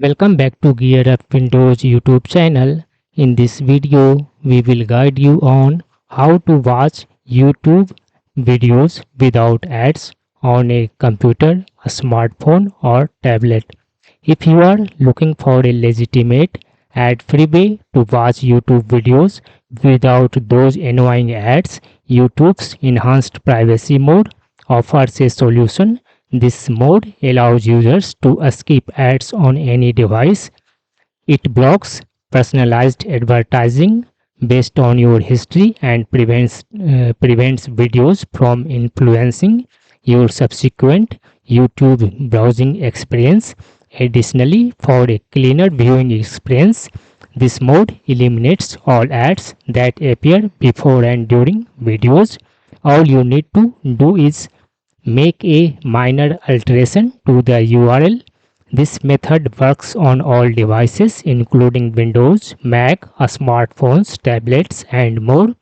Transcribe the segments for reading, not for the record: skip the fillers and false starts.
Welcome back to Gear Up Windows YouTube channel. In this video, we will guide you on how to watch YouTube videos without ads on a computer, a smartphone or tablet. If you are looking for a legitimate ad-free way to watch YouTube videos without those annoying ads, YouTube's enhanced privacy mode offers a solution. This mode allows users to skip ads on any device. It blocks personalized advertising based on your history and prevents videos from influencing your subsequent YouTube browsing experience. Additionally, for a cleaner viewing experience, this mode eliminates all ads that appear before and during videos. All you need to do is make a minor alteration to the URL. This method works on all devices including Windows, Mac, smartphones, tablets and more.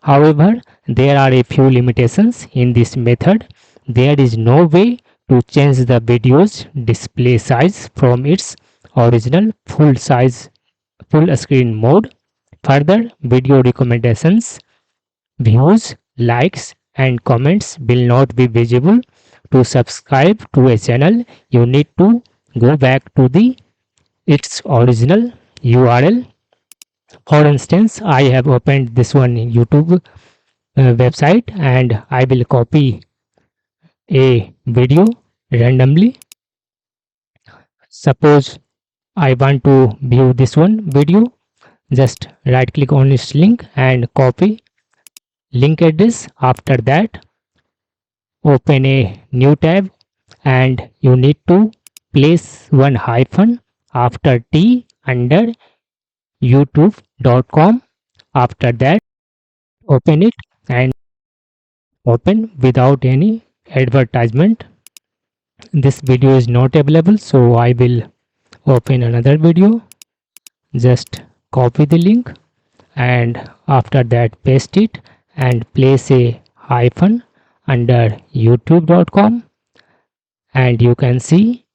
However, there are a few limitations in this method. There is no way to change the video's display size from its original full screen mode. Further, video recommendations, views, likes, and comments will not be visible. To subscribe to a channel, you need to go back to the its original URL. For instance, I have opened this one in YouTube website and I will copy a video randomly. Suppose I want to view this one video, just right click on its link and copy link address. After that, open a new tab and you need to place one hyphen after T under youtube.com. After that, open it and open without any advertisement. This video is not available, so I will open another video. Just copy the link and after that paste it and place a hyphen under youtube.com, and you can see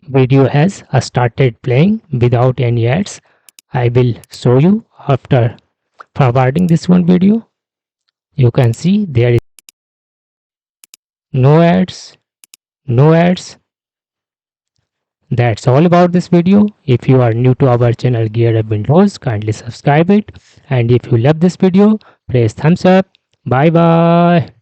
video has started playing without any ads. I will show you after forwarding this one video. You can see there is no ads, no ads. That's all about this video. If you are new to our channel Gear Up Windows, kindly subscribe it, and if you love this video, press thumbs up. Bye bye.